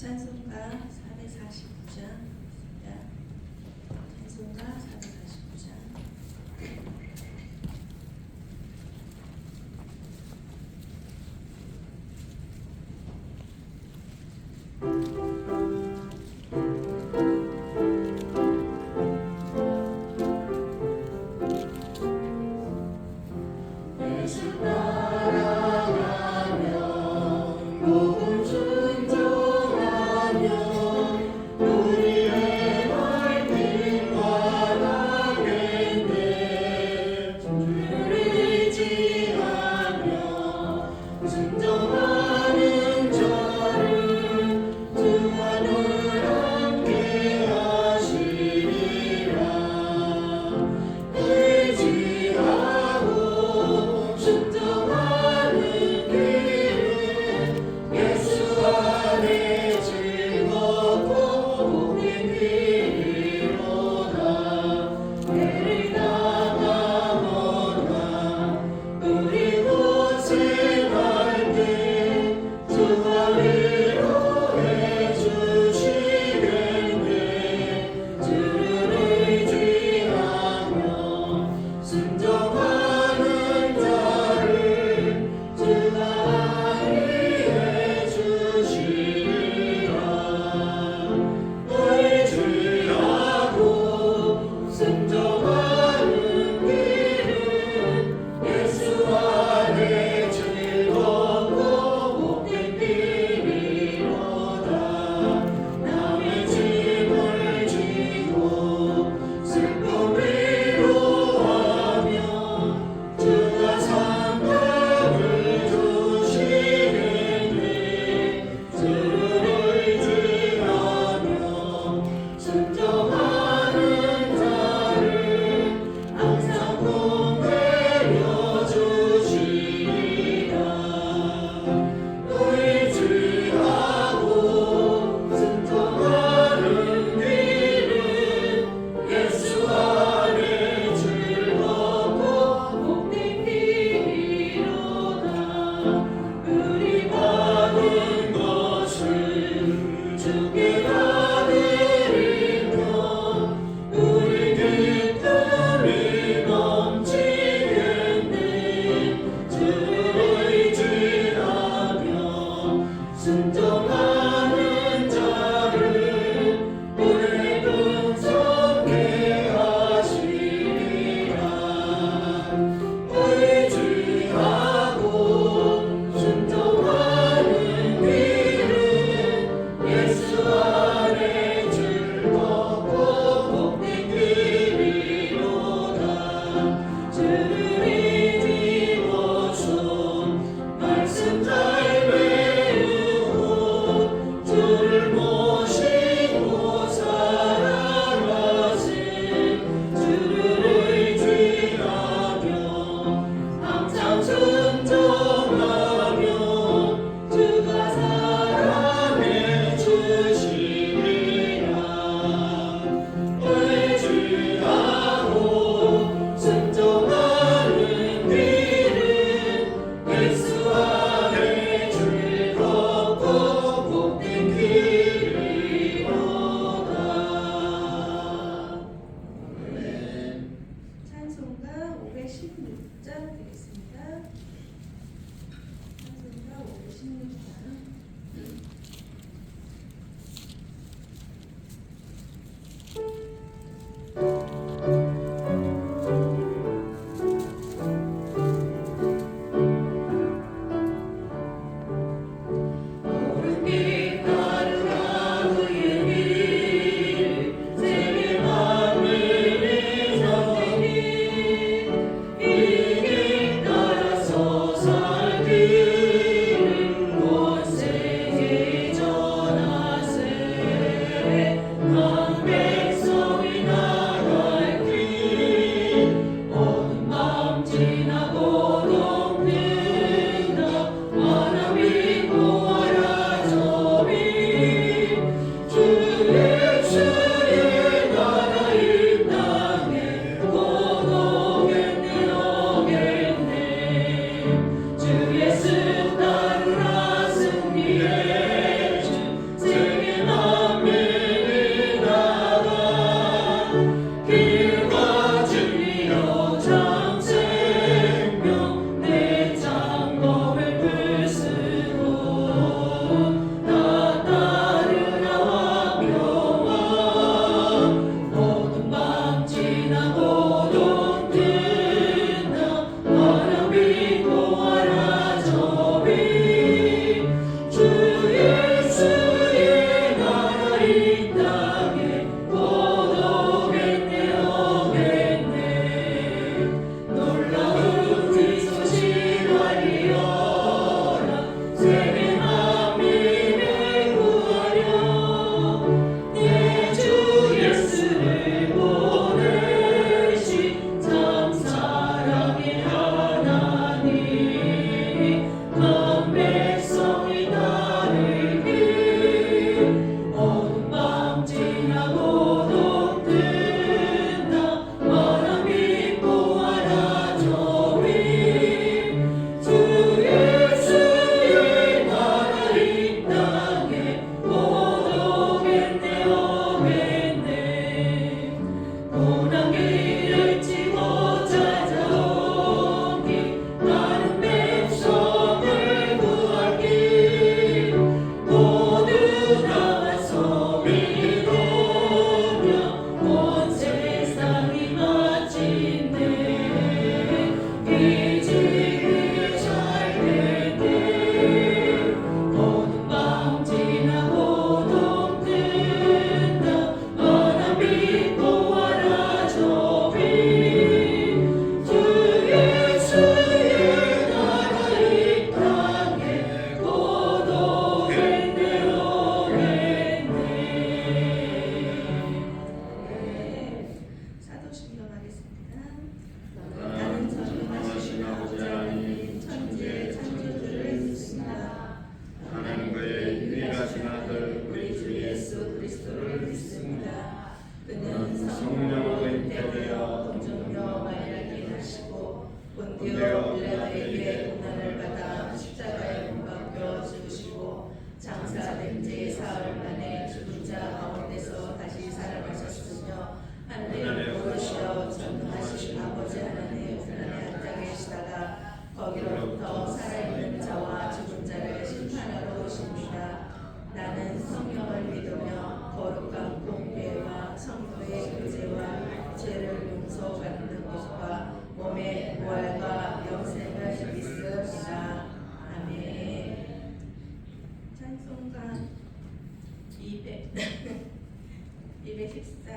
찬송가 449장입니다. 찬송가 449장. 예수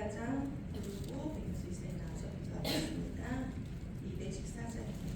14장 그리고 백일수 이사에 나와서 기도하겠습니다. 214장입니다.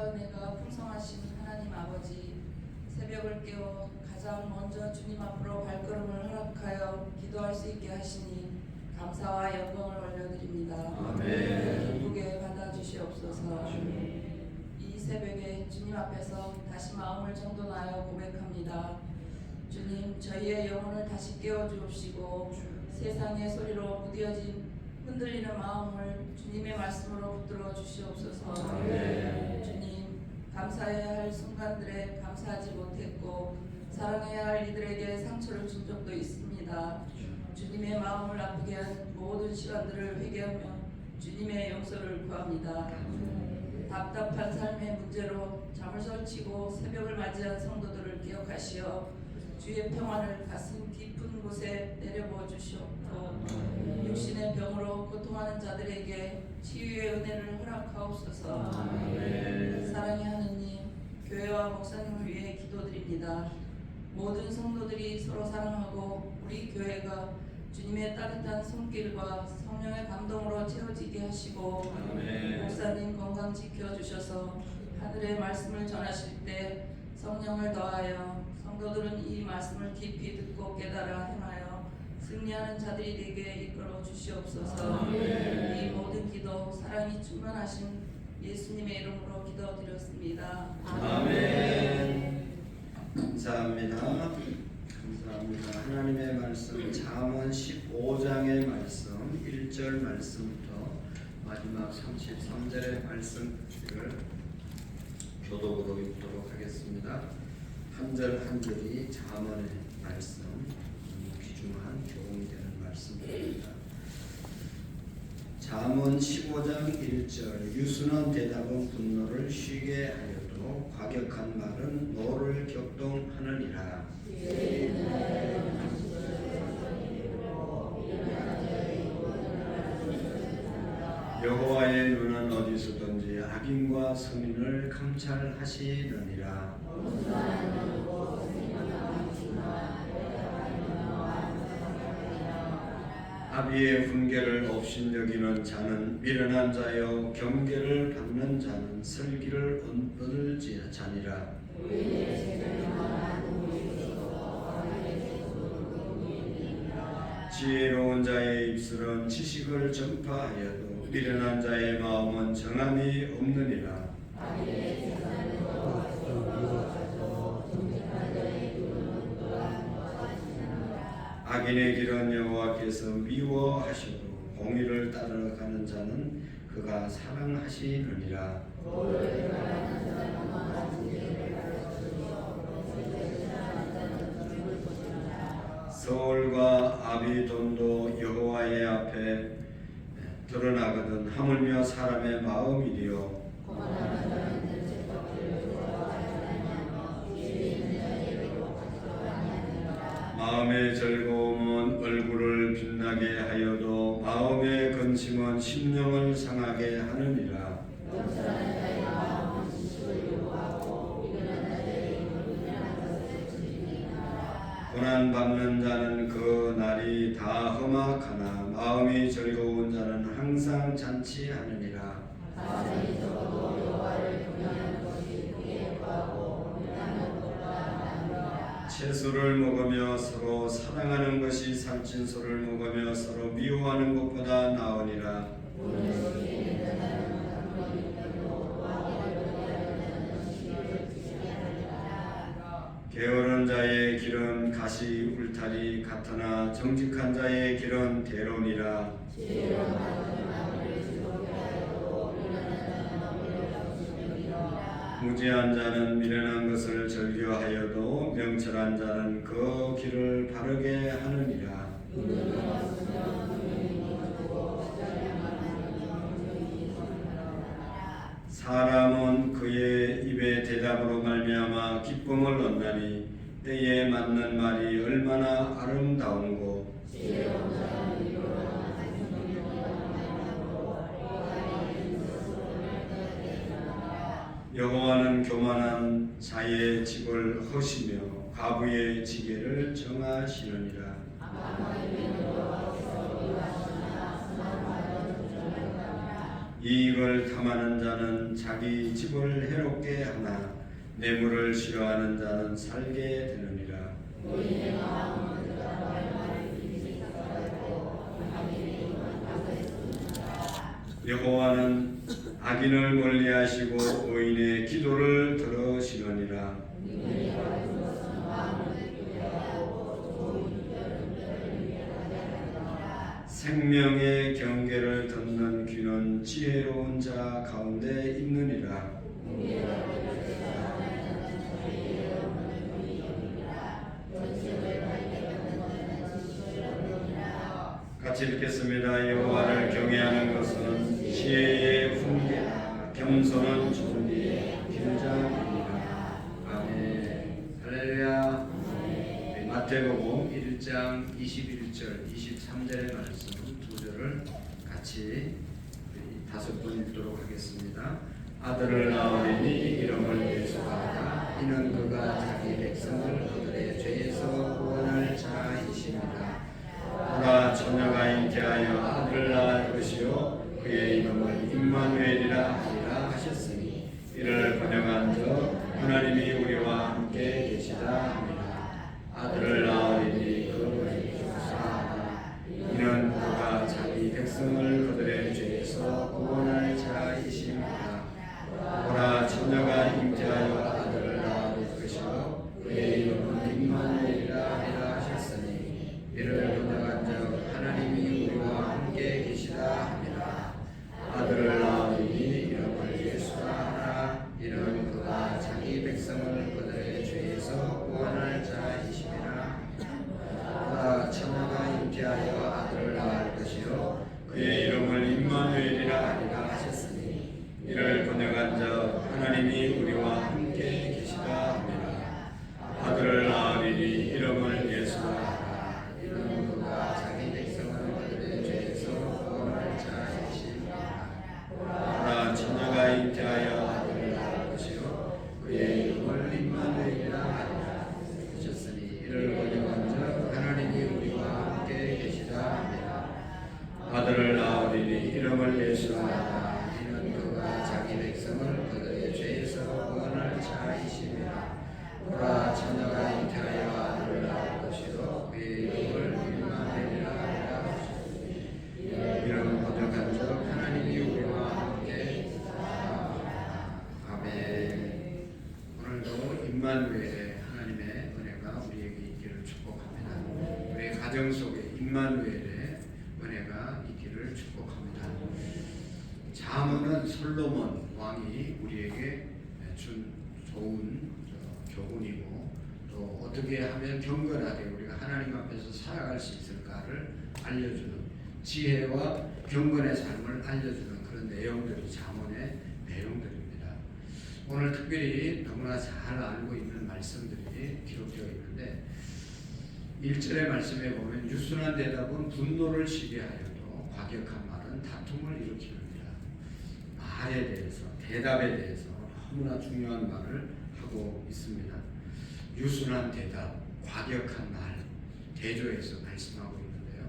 은혜가 풍성하신 하나님 아버지, 새벽을 깨워 가장 먼저 주님 앞으로 발걸음을 허락하여 기도할 수 있게 하시니 감사와 영광을 올려드립니다. 아멘. 기쁘게 받아주시옵소서. 이 새벽에 주님 앞에서 다시 마음을 정돈하여 고백합니다. 주님, 저희의 영혼을 다시 깨워주옵시고 세상의 소리로 무뎌진 흔들리는 마음을 주님의 말씀으로 붙들어 주시옵소서. 주님, 감사해야 할 순간들에 감사하지 못했고 사랑해야 할 이들에게 상처를 준 적도 있습니다. 주님의 마음을 아프게 한 모든 시간들을 회개하며 주님의 용서를 구합니다. 답답한 삶의 문제로 잠을 설치고 새벽을 맞이한 성도들을 기억하시어 주의 평안을 가슴 깊은 곳에 내려부어 주시옵고 육신의 병으로 고통하는 자들에게 치유의 은혜를 허락하옵소서. 사랑의 하느님, 교회와 목사님을 위해 기도드립니다. 모든 성도들이 서로 사랑하고 우리 교회가 주님의 따뜻한 손길과 성령의 감동으로 채워지게 하시고 목사님 건강 지켜주셔서 하늘의 말씀을 전하실 때 성령을 더하여 성도들은 이 말씀을 깊이 듣고 깨달아 행하여 승리하는 자들이 되게 이끌어 주시옵소서. 이 모든 기도 사랑이 충만하신 예수님의 이름으로 기도드렸습니다. 아멘. 감사합니다. 감사합니다. 하나님의 말씀 잠언 15장의 말씀 1절 말씀부터 마지막 33절의 말씀을 교독으로 읽도록 하겠습니다. 한 절 한 절이 잠언의 말씀, 귀중한 교훈이 되는 말씀입니다. 잠언 15장 1절 유순한 대답은 분노를 쉬게 하여도 과격한 말은 노를 격동하느니라. 여호와의 눈은 어디서든지 악인과 선인을 감찰하시느니라. 아비의 훈계를 업신여기는 자는 미련한 자여 경계를 받는 자는 슬기를 얻을 자니라. 지혜로운 자의 입술은 지식을 전파하여도 미련한 자의 마음은 정함이 없느니라. 악인의 길은 여호와께서 미워하시고 공의를 따라가는 자는 그가 사랑하시느니라. 서울과 아비돈도 여호와의 앞에 드러나거든 하물며 사람의 마음이리요. 마음의 즐거움은 얼굴을 빛나게 하여도 마음의 근심은 심령을 상하게 하느니라. 고난받는 자는 그 날이 다 험악하나 마음이 즐거운 자는 항상 잔치하느니라. 채소를 먹으며 서로 사랑하는 것이 살찐소를 먹으며 서로 미워하는 것보다 나으니라. 게으른 자의 길은 가시 울타리 같으나 정직한 자의 길은 대론이라. 무지한 자는 미련한 것을 즐겨하여도 명철한 자는 그 길을 바르게 하느니라. 사람은 그의 입의 대답으로 말미암아 기쁨을 얻나니 때에 맞는 말이 얼마나 아름다운고. 여호와는 교만한 자의 집을 허시며 과부의 지게를 정하시느니라. 이익을 탐하는 자는 자기 집을 해롭게 하나 뇌물을 싫어하는 자는 살게 되느니라. 여호와는 악인을 멀리하시고 의인의 기도를 들으시느니라. 생명의 경계를 듣는 귀는 지혜로운 자 가운데 있느니라. 같이 읽겠습니다. 여호와를 경외하는 것은 지혜의 훈계라. 겸손은 존귀의 길장이니라. 아멘. 할렐루야. 마태복음 1장 21절 23절의 말씀 두 절을 같이 다섯 번 읽도록 하겠습니다. 아들을 낳으리니 이름을 예수라 하라. 이는 그가 자기 백성을 그들의 죄에서 구원할 자이심이라. 보라, 처녀가 잉태하여 아들을 낳을 것이요 그의 이름을 임마누엘이라 하리라 하셨으니 이를 번역한 저 하나님이 우리와 함께 계시다 함이라. 아들을 낳으리니 그를 예수라. 이는 그가 자기 백성을 그들의 죄에서 구원할 자이심이라. 보라, 처녀가 잉태하여 아들을 낳을 것이요 그의 이름은 임마누엘이라 하리라 하셨으니 이를 번역한 자 하나님이 우리와 함께 계시다 함이라. 아들을 낳으리니 이름을 예수라 하라. 이는 그가 자기 백성을 그들의 죄에서 구원할 자이심이라. 보라, 처녀가 잉태하여 아들을 낳을 것이요 그의 이름을 임마누엘이라 하리라 하셨으니 이를 번역한 자 하나님이 우리와 함께 계시다 함이라. 아들을 낳으리니 이름을 예수라 하라. 이는 그가 자기 백성을 그들의 죄에서 구원할 자이심이라. 보라, 처녀가 잉태하여 아들을 낳을 것이요 그의 이름을 임마누엘이라 하리라 하셨으니 이를 번역한 자 하나님이 우리와 함께 계시다 함이라. 아들을 낳으리니 이름을 예수라 하라. 이는 그가 자기 백성을 그들의 죄에서 구원할 자이심이라. 보라, 처녀가 잉태하여 아들을 낳을 것이요 그의 이름을 임마누엘이라 하리라 하셨으니 이는 번역한 자 하나님이 우리와 함께 계시다. 아멘. 오늘도 임마누엘의 하나님의 은혜가 우리에게 있기를 축복합니다. 우리 가정 속에 임마누엘의 은혜가 있기를 축복합니다. 잠언은 솔로몬 왕이 우리에게 준 좋은 교훈이고 또 어떻게 하면 경건하게 우리가 하나님 앞에서 살아갈 수 있을까를 알려주는 지혜와 경건의 삶을 알려주는 그런 내용들이 잠언의 내용들입니다. 오늘 특별히 너무나 잘 알고 있는 말씀들이 기록되어 있는데 1절의 말씀에 보면 유순한 대답은 분노를 시게 하여도 과격한 말은 다툼을 일으키느니라. 말에 대해서 대답에 대해서 너무나 중요한 말을 하고 있습니다. 유순한 대답, 과격한 말, 대조해서 말씀하고 있는데요.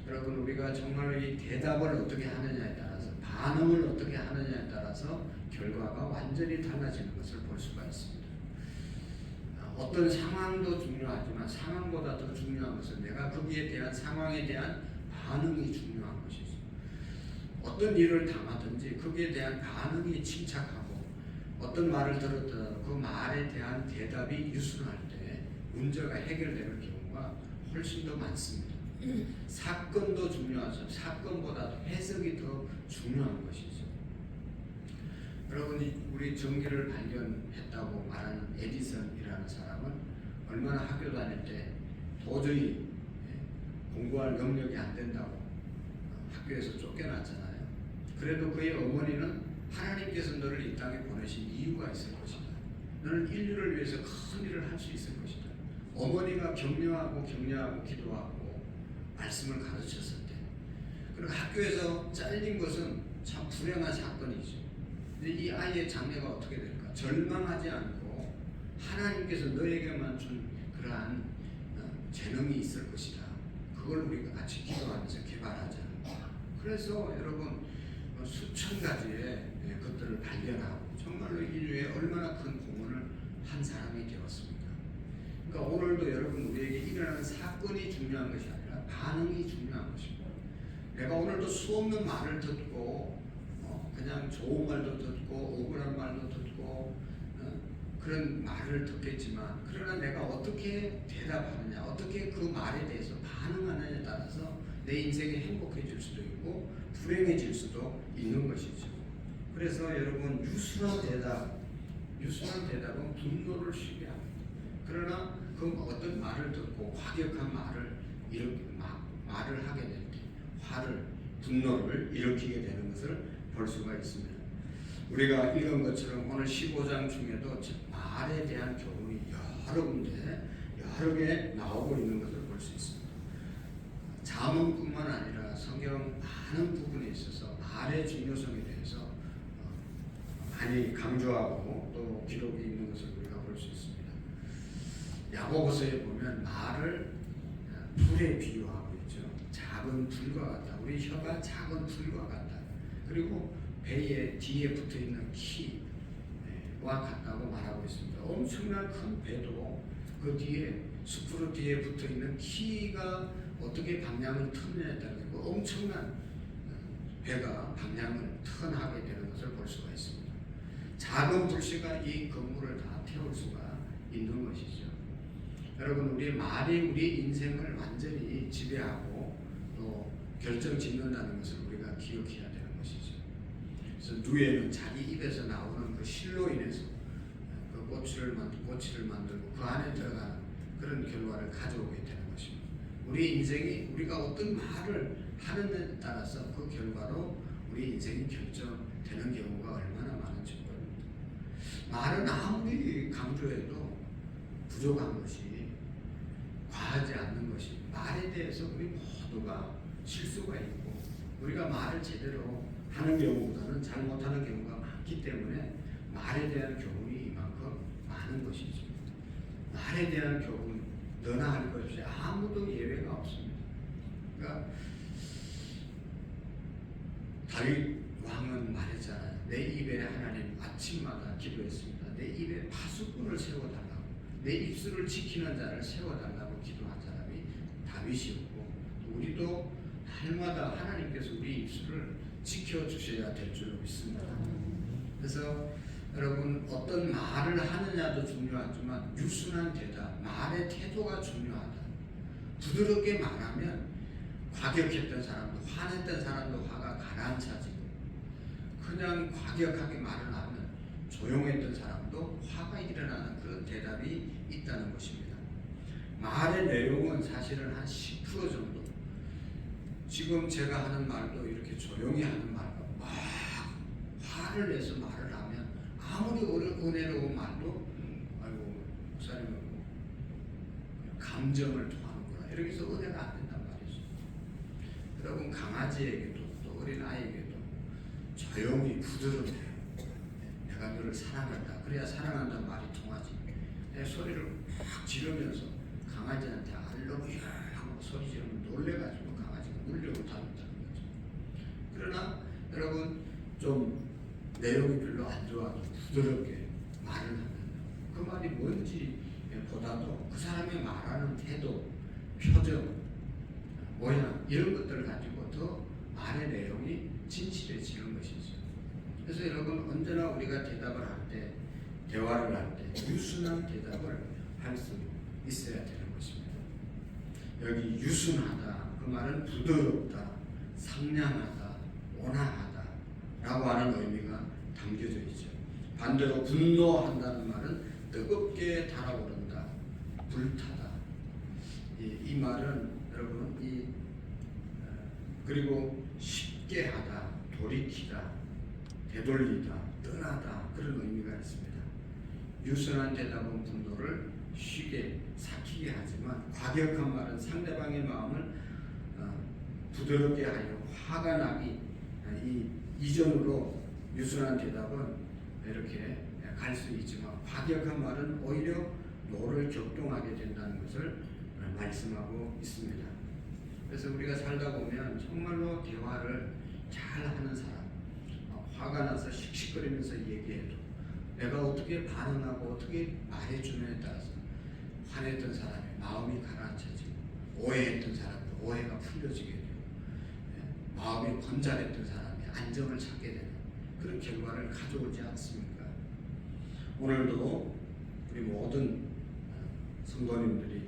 여러분 우리가 정말 이 대답을 어떻게 하느냐에 따라서 반응을 어떻게 하느냐에 따라서 결과가 완전히 달라지는 것을 볼 수가 있습니다. 어떤 상황도 중요하지만 상황보다 더 중요한 것은 내가 거기에 대한 상황에 대한 반응이 중요한 것이죠. 어떤 일을 당하든지 거기에 대한 반응이 침착하고 어떤 말을 들었더라도 그 말에 대한 대답이 유순할 때 문제가 해결되는 경우가 훨씬 더 많습니다. 사건도 중요하죠. 사건보다도 해석이 더 중요한 것이죠. 여러분이 우리 전기를 발견했다고 말하는 에디슨이라는 사람은 얼마나 학교 다닐 때 도저히 공부할 능력이 안 된다고 학교에서 쫓겨났잖아요. 그래도 그의 어머니는 하나님께서 너를 이 땅에 보내신 이유가 있을 것이다. 너는 인류를 위해서 큰 일을 할 수 있을 것이다. 어머니가 격려하고 기도하고 말씀을 가르쳤을 때, 그리고 학교에서 잘린 것은 참 불행한 사건이죠. 근데 이 아이의 장래가 어떻게 될까? 절망하지 않고 하나님께서 너에게만 준 그러한 재능이 있을 것이다. 그걸 우리가 같이 기도하면서 개발하자. 그래서 여러분 수천 가지의 것들을 발견하고 정말로 인류에 얼마나 큰 공헌을 한 사람이 되었습니까? 그러니까 오늘도 여러분 우리에게 일어나는 사건이 중요한 것이 아니라 반응이 중요한 것입니다. 내가 오늘도 수없는 말을 듣고 그냥 좋은 말도 듣고 억울한 말도 듣고 그런 말을 듣겠지만, 그러나 내가 어떻게 대답하느냐, 어떻게 그 말에 대해서 반응하느냐에 따라서 내 인생이 행복해질 수도 있고 불행해질 수도 있는 것이죠. 그래서 여러분, 유순한 대답은 분노를 쉬게 합니다. 그러나 그 어떤 말을 듣고 과격한 말을 말을 하게 될 때 화를, 분노를 일으키게 되는 것을 볼 수가 있습니다. 우리가 읽은 것처럼 오늘 15장 중에도 말에 대한 교훈이 여러 군데 여러 개 나오고 있는 것을 볼 수 있습니다. 잠언뿐만 아니라 성경 많은 부분에 있어서 말의 중요성에 대해서 많이 강조하고 또 기록이 있는 것을 우리가 볼 수 있습니다. 야고보서에 보면 말을 불에 비유하고 있죠. 작은 불과 같다. 우리 혀가 작은 불과 같다. 그리고 배에 뒤에 붙어 있는 키와 같다고 말하고 있습니다. 엄청난 큰 배도 그 뒤에 숲으로 뒤에 붙어 있는 키가 어떻게 방향을 트느냐에 따라 엄청난 배가 방향을 턴하게 되는 것을 볼 수가 있습니다. 작은 불씨가 이 건물을 다 태울 수가 있는 것이죠. 여러분, 우리 말이 우리 인생을 완전히 지배하고 또 결정짓는다는 것을 우리가 기억해야 되는 것이죠. 그래서 누에는 자기 입에서 나오는 그 실로 인해서 그 꼬치를 만들고 그 안에 들어가는 그런 결과를 가져오게 되는 것입니다. 우리 인생이 우리가 어떤 말을 하느냐에 따라서 그 결과로 우리 인생이 결정되는 경우가 얼마나 많은지 모릅니다. 말은 아무리 강조해도 부족한 것이, 과하지 않는 것이, 말에 대해서 우리 모두가 실수가 있고 우리가 말을 제대로 하는 경우보다는 잘못하는 경우가 많기 때문에 말에 대한 교훈이 이만큼 많은 것이죠. 말에 대한 교훈, 너나 할 것 없이 아무도 예외가 없습니다. 그러니까 다윗 왕은 말했잖아요. 내 입에 하나님 아침마다 기도했습니다. 내 입에 파수꾼을 세워달라고, 내 입술을 지키는 자를 세워달라고 기도한 사람이 다윗이었고, 우리도 날마다 하나님께서 우리 입술을 지켜주셔야 될 줄로 믿습니다. 그래서 여러분, 어떤 말을 하느냐도 중요하지만 유순한 대답, 말의 태도가 중요하다. 부드럽게 말하면 과격했던 사람도, 화냈던 사람도 화가 가라앉혀지고, 그냥 과격하게 말을 하면 조용했던 사람도 화가 일어나는 그런 대답이 있다는 것입니다. 말의 내용은 사실은 한 10% 정도, 지금 제가 하는 말도 이렇게 조용히 하는 말과 막 화를 내서 말을 하면 아무리 은혜로운 말도 아이고 목사님은 감정을 토하는구나, 이렇게 해서 은혜가 안 된단 말이죠. 여러분, 강아지에게도 또 어린아이에게도 조용히 부드럽게 내가 너를 사랑한다, 그래야 사랑한다는 말이 통하지. 내 소리를 막 지르면서 강아지한테 알로브야 하고 소리 지르면 놀래가지고 강아지가 물려고 다룬다는 거죠. 그러나 여러분, 좀 내용이 별로 안 좋아도 부드럽게 말을 하면 그 말이 뭔지 보다도 그 사람의 말하는 태도, 표정, 모양, 이런 것들을 가지고 더 말의 내용이 진실해지는 것이죠. 그래서 여러분, 언제나 우리가 대답을 할 때, 대화를 할 때 유순한 대답을 할 수 있어야 되는 것입니다. 여기 유순하다, 그 말은 부드럽다, 상냥하다, 온화하다 라고 하는 의미가 담겨져 있죠. 반대로 분노한다는 말은 뜨겁게 달아오른다, 불타다. 이 말은 여러분, 그리고 쉽게 하다, 돌이키다, 되돌리다, 떠나다, 그런 의미가 있습니다. 유순한 대답은 분노를 쉽게 삭히게 하지만 과격한 말은 상대방의 마음을 부드럽게 하여 화가 나기 이전으로 유순한 대답은 이렇게 갈 수 있지만 과격한 말은 오히려 노를 격동하게 된다는 것을 말씀하고 있습니다. 그래서 우리가 살다 보면 정말로 대화를 잘 하는 사람, 화가 나서 씩씩거리면서 얘기해도 내가 어떻게 반응하고 어떻게 말해주느냐에 따라서 화냈던 사람의 마음이 가라앉혀지고, 오해했던 사람도 오해가 풀려지게 되고, 마음이 번잡했던 사람이 안정을 찾게 되는 그런 결과를 가져오지 않습니까? 오늘도 우리 모든 성도님들이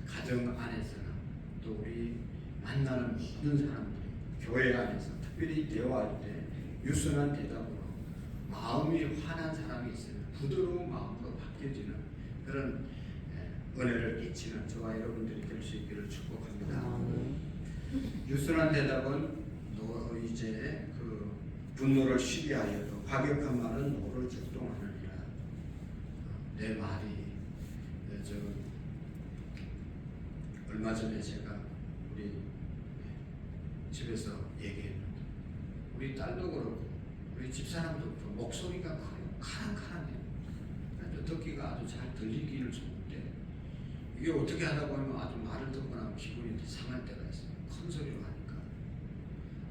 가정 안에서나 또 우리 만나는 모든 사람들이 교회 안에서 특별히 대화할 때 유순한 대답으로 마음이 환한 사람이 있으면 부드러운 마음으로 바뀌어지는 그런 은혜를 끼치는 저와 여러분들이 될 수 있기를 축복합니다. 유순한 대답은 너 이제 그 분노를 쉬게 하여도 과격한 말은 너를 적동하느니라. 내 말이 저 얼마 전에 제가 우리 집에서 얘기했는데 우리 딸도 그렇고 우리 집사람도 그렇고 목소리가 커요. 카랑카랑해요. 듣기가 아주 잘 들리기를 좋은데 이게 어떻게 하다 보면 아주 말을 듣고 나면 기분이 상할 때가 있어요. 큰 소리로 하니까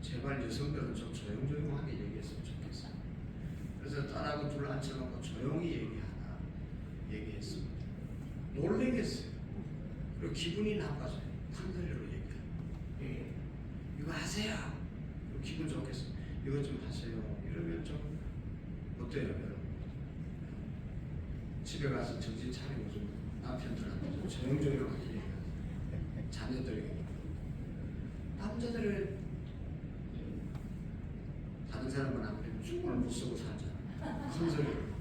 제발 여성들은 좀 조용조용하게 얘기했으면 좋겠어요. 그래서 딸하고 둘 앉혀놓고 조용히 얘기했습니다. 놀래겠어요. 그리고 기분이 나빠져요. 큰 소리로 얘기해요. 이거 하세요. 기분 좋겠어요. 이거 좀 하세요. 이러면 좀 어때요, 여러분? 집에 가서 정신 차리고 좀 남편들한테 좀 조용조용하게 얘기해요. 자녀들에게. 남자들을 다른 사람은 안 그래도 죽을 못 쓰고 살잖아. 큰 소리로.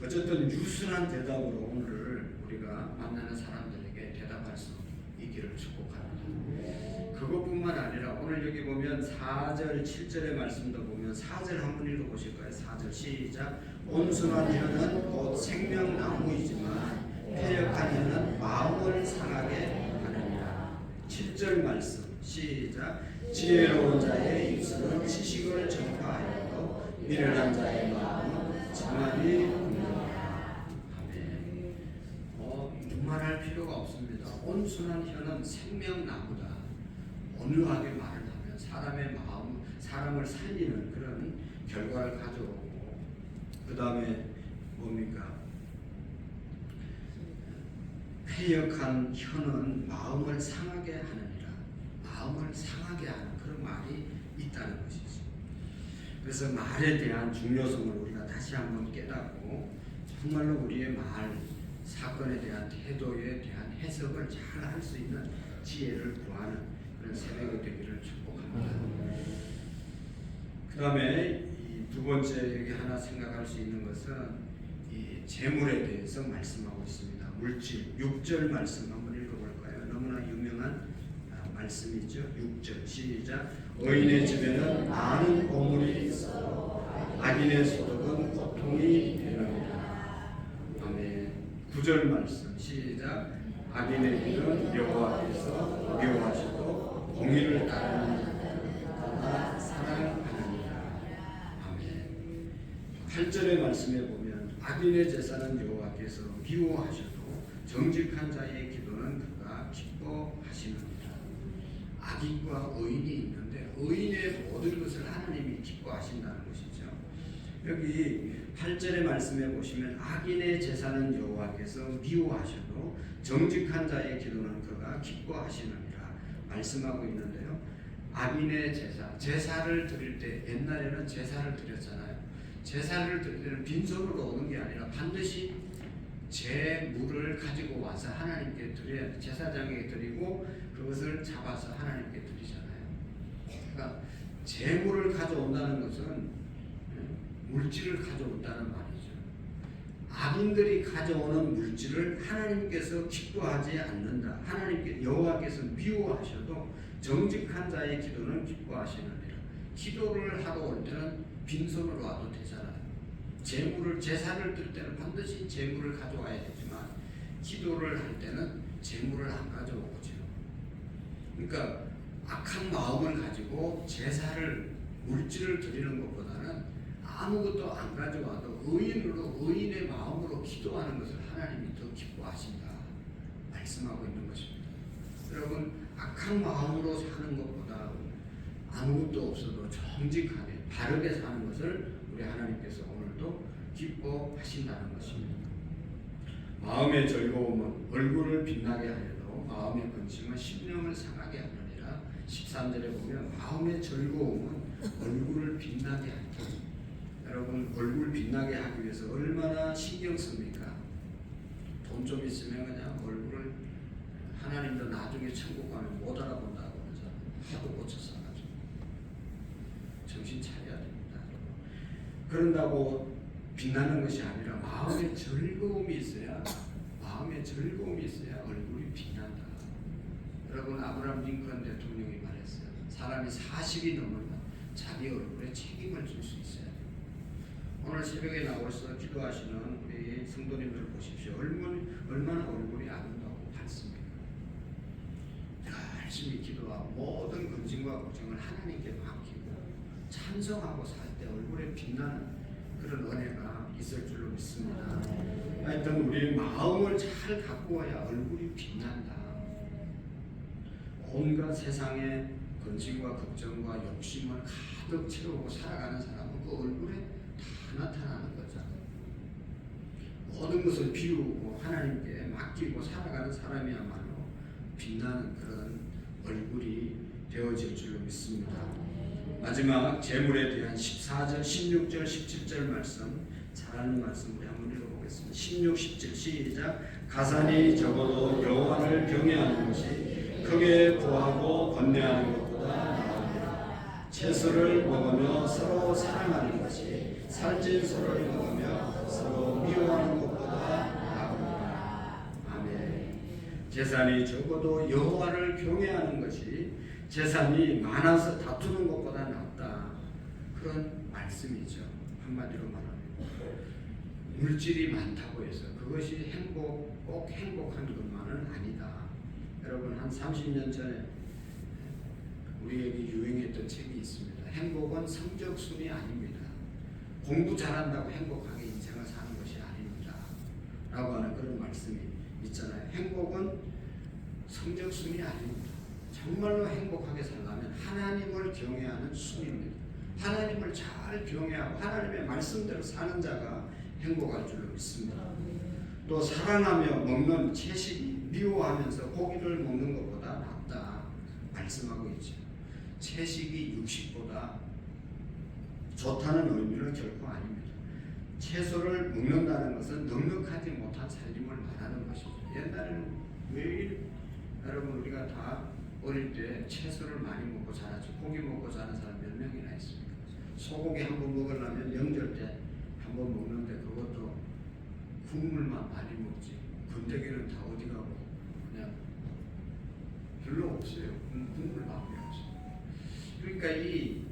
어쨌든 유순한 대답으로 오늘 우리가 만나는 사람들에게 대답할 수 있기를 축복합니다. 그것뿐만 아니라 오늘 여기 보면 4절, 7절의 말씀도 보면 4절 한번 읽어보실까요? 4절 시작. 온순한 혀는 곧 생명나무이지만 패역한 혀는 마음을 상하게 하느니라. 7절 말씀 시작. 지혜로운 자의 입술은 지식을 전파하여도 미련한 자의 마음은 자만이 없느니라. 아멘. 말할 필요가 없습니다. 온순한 혀는 생명나무다. 온유하게 말을 하면 사람의 마음, 사람을 살리는 그런 결과를 가져오고 그 다음에 뭡니까? 패역한 혀는 마음을 상하게 하느니라. 마음을 상하게 하는 그런 말이 있다는 것이죠. 그래서 말에 대한 중요성을 우리가 다시 한번 깨닫고 정말로 우리의 말, 사건에 대한 태도에 대한 해석을 잘 할 수 있는 지혜를 구하는 그런 새벽이 되기를 축복합니다. 그 다음에 두 번째 여기 하나 생각할 수 있는 것은 이 재물에 대해서 말씀하고 있습니다. 물질 6절 말씀 한번 읽어볼까요? 너무나 유명한 말씀이죠. 6절 시작. 의인의 집에는 많은 보물이 있어 악인의 소득은 고통이 되느니라. 아멘. 9절 말씀 시작. 악인의 길은 여호와께서 미워하시고 공의를 따르는 자가 사랑하느니라. 아멘. 8절의 말씀에 보면 악인의 제사는 여호와께서 미워하셔도 정직한 자의 기도는 그가 기뻐하시느니라. 악인과 의인이 있는데 의인의 모든 것을 하나님이 기뻐하신다는 것이죠. 여기 8절의 말씀에 보시면 악인의 제사는 여호와께서 미워하셔도 정직한 자의 기도는 그가 기뻐하시느니라 말씀하고 있는데요. 악인의 제사를 드릴 때 옛날에는 제사를 드렸잖아요. 제사를 드릴 때는 빈손으로 오는 게 아니라 반드시 제물을 가지고 와서 하나님께 드려야 제사장에게 드리고 그것을 잡아서 하나님께 드리잖아요. 그러니까 제물을 가져온다는 것은 물질을 가져온다는 말이죠. 악인들이 가져오는 물질을 하나님께서 기뻐하지 않는다. 하나님께 여호와께서 미워하셔도 정직한 자의 기도는 기뻐하시느니라. 기도를 하러 올 때는 빈손으로 와도 되잖아요. 제사를 드릴 때는 반드시 제물을 가져와야 되지만 기도를 할 때는 제물을 안 가져오죠. 그러니까 악한 마음을 가지고 제사를 물질을 드리는 것보다는 아무것도 안 가져와도 의인으로 의인의 마음으로 기도하는 것을 하나님이 더 기뻐하신다 말씀하고 있는 것입니다. 여러분 악한 마음으로 사는 것보다 아무것도 없어도 정직하게 바르게 사는 것을 우리 하나님께서 오늘도 기뻐하신다는 것입니다. 마음의 즐거움은 얼굴을 빛나게 하여도 마음의 근심은 심령을 상하게 하느니라. 13절에 보면 마음의 즐거움은 얼굴을 빛나게 하다. 여러분 얼굴 빛나게 하기 위해서 얼마나 신경 씁니까? 돈 좀 있으면 그냥 얼굴을 하나님도 나중에 천국 가면 못 알아본다고 그러잖아요. 하도 고쳐서 가지고 정신 차려야 됩니다. 그런다고 빛나는 것이 아니라 마음의 즐거움이 있어야 얼굴이 빛난다. 여러분 아브라함 링컨 대통령이 말했어요. 사람이 40이 넘으면 자기 얼굴에 책임을 질 수 있어야 돼요. 오늘 새벽에 나와서 기도하시는 우리 성도님들 보십시오. 얼마나 얼굴이 아름다고 밝습니까? 열심히 기도하고 모든 근심과 걱정을 하나님께 맡기고 찬성하고 살 때 얼굴에 빛나는 그런 은혜가 있을 줄로 믿습니다. 하여튼 우리 마음을 잘 가꾸어야 얼굴이 빛난다. 온갖 세상의 근심과 걱정과 욕심을 가득 채우고 살아가는 사람은 그 얼굴에 다 나타나는 거잖아요. 모든 것을 비우고 하나님께 맡기고 살아가는 사람이야말로 빛나는 그런 얼굴이 되어질 줄로 믿습니다. 마지막 재물에 대한 14절, 16절, 17절 말씀 잘 아는 말씀 우리 한번 읽어보겠습니다. 16, 17 시작. 가산이 적어도 여호와를 경외하는 것이 크게 부하고 번뇌하는 것보다 나으니라. 채소를 먹으며 서로 사랑하는 것이 살찐 소를 먹으며 서로 미워하는 것보다 나으니라. 아멘. 재산이 적어도 여호와를 경외하는 것이 재산이 많아서 다투는 것보다 낫다. 그런 말씀이죠. 한마디로 말하면 물질이 많다고 해서 그것이 꼭 행복한 것만은 아니다. 여러분 한 30년 전에 우리에게 유행했던 책이 있습니다. 행복은 성적순이 아닙니다. 공부 잘한다고 행복하게 인생을 사는 것이 아닙니다. 라고 하는 그런 말씀이 있잖아요. 행복은 성적순이 아닙니다. 정말로 행복하게 살려면 하나님을 경외하는 순입니다. 하나님을 잘 경외하고 하나님의 말씀대로 사는 자가 행복할 줄로 믿습니다. 또 사랑하며 먹는 채식이 미워하면서 고기를 먹는 것보다 낫다 말씀하고 있죠. 채식이 육식보다 좋다는 의미는 결코 아닙니다. 채소를 먹는다는 것은 넉넉하지 못한 살림을 말하는 것이죠. 옛날에는 매일 여러분 우리가 다 어릴 때 채소를 많이 먹고 자랐죠. 고기 먹고 자란 사람 몇 명이나 있습니까? 소고기 한 번 먹으려면 명절 때 한 번 먹는데 그것도 국물만 많이 먹지. 건더기는 다 어디 가고 그냥 별로 없어요. 국물밖에 없어요. 그러니까 이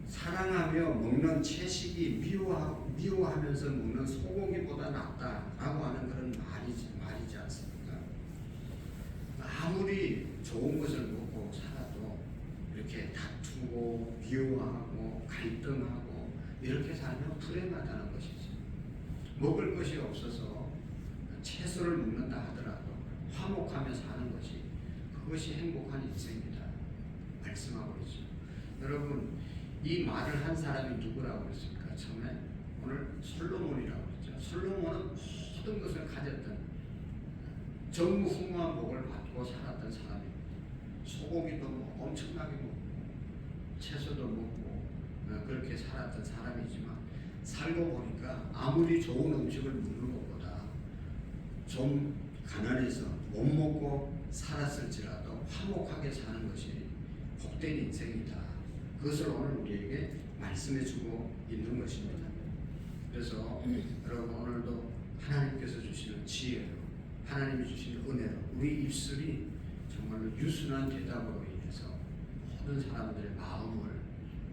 사랑하며 먹는 채식이 미워하면서 먹는 소고기보다 낫다라고 하는 그런 말이지 않습니까? 아무리 좋은 것을 먹고 살아도 이렇게 다투고 미워하고 갈등하고 이렇게 살면 불행하다는 것이지. 먹을 것이 없어서 채소를 먹는다 하더라도 화목하며 사는 것이 그것이 행복한 인생이다 말씀하고 있죠. 여러분 이 말을 한 사람이 누구라고 그랬습니까? 처음에 오늘 솔로몬이라고 그랬죠. 솔로몬은 모든 것을 가졌던 전무후무한 복을 받고 살았던 사람입니다. 소고기도 뭐 엄청나게 먹고 채소도 먹고 그렇게 살았던 사람이지만 살고 보니까 아무리 좋은 음식을 먹는 것보다 좀 가난해서 못 먹고 살았을지라도 화목하게 사는 것이 복된 인생이다. 그것을 오늘 우리에게 말씀해주고 있는 것입니다. 그래서 여러분 오늘도 하나님께서 주시는 지혜로 하나님이 주시는 은혜로 우리 입술이 정말로 유순한 대답으로 인해서 모든 사람들의 마음을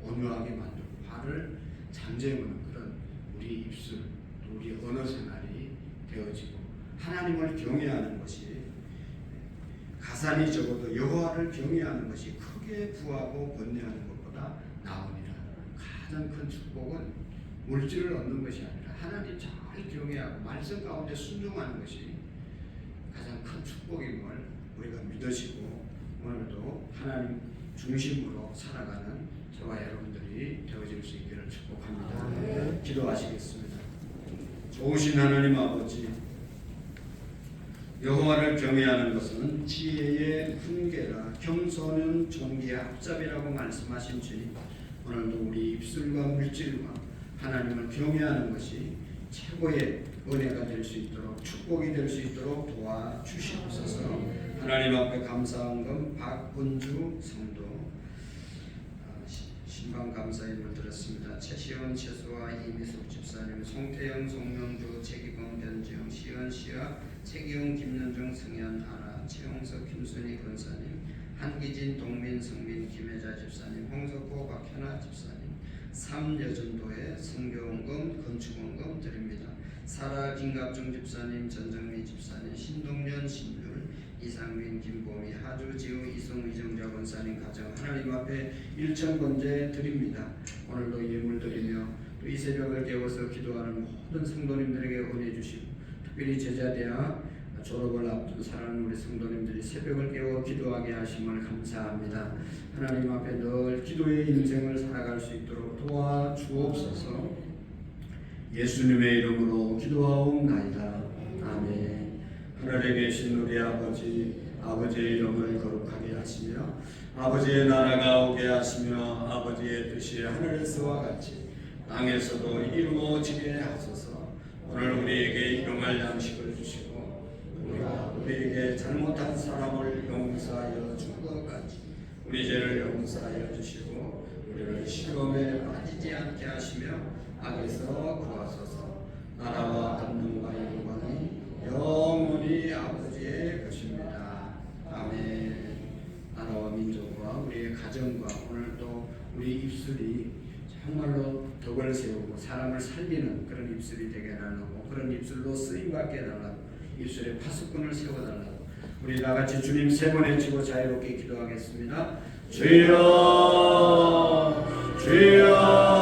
온유하게 만들고 화를 잠재우는 그런 우리 입술 또 우리 언어 생활이 되어지고 하나님을 경외하는 것이 가산이 적어도 여호와를 경외하는 것이 크게 부하고 번뇌하는 것보다 나으니라. 가장 큰 축복은 물질을 얻는 것이 아니라 하나님 잘 경외하고 말씀 가운데 순종하는 것이 가장 큰 축복임을 우리가 믿으시고 오늘도 하나님 중심으로 살아가는 저와 여러분들이 되어질 수 있기를 축복합니다. 기도하시겠습니다. 좋으신 하나님 아버지, 여호와를 경외하는 것은 지혜의 훈계라 겸손은 존귀의 앞잡이라고 말씀하신 주님, 오늘도 우리 입술과 물질과 하나님을 경외하는 것이 최고의 은혜가 될 수 있도록 축복이 될 수 있도록 도와주시옵소서. 하나님 앞에 감사한금 박은주 성도 신방 감사임을 들었습니다. 최시원 최수아 이미숙 집사님, 송태영 송명주 최기범 변지영 시은 시아 최기웅 김연중 승현 하나 최홍석 김순희 권사님, 한기진 동민 성민 김혜자 집사님, 홍석호 박현아 집사님, 삼여전도회 성교원금 건축원금 드립니다. 사라 김갑중 집사님, 전정미 집사님, 신동년 신율 이상민 김보미 하주지우 이송 이정자 권사님 가정 하나님 앞에 일천번제 드립니다. 오늘도 예물 드리며 또 이 새벽을 깨워서 기도하는 모든 성도님들에게 은혜 주시고, 특별히 제자대학 졸업을 앞둔 사랑하는 우리 성도님들이 새벽을 깨워 기도하게 하심을 감사합니다. 하나님 앞에 늘 기도의 인생을 살아갈 수 있도록 도와주옵소서. 예수님의 이름으로 기도하옵나이다. 아멘. 하늘에 계신 우리 아버지의 이름을 거룩하게 하시며 아버지의 나라가 오게 하시며 아버지의 뜻이 하늘에서와 같이 땅에서도 이루어지게 하소서. 오늘 우리에게 일용할 양식을 주시고 우리가 우리에게 잘못한 사람을 용서하여 준 것 같이 우리 죄를 용서하여 주시고 우리를 시험에 빠지지 않게 하시며 악에서 구하소서. 나라와 권능과 영광이 영원히 아버지의 것입니다. 아멘. 나라와 민족과 우리의 가정과 오늘도 우리 입술이 정말로 덕을 세우고 사람을 살리는 그런 입술이 되게 달라고, 그런 입술로 쓰임받게 달라고, 입술에 파수꾼을 세워달라고 우리 다같이 주님 세 번 외치고 자유롭게 기도하겠습니다. 주여 주여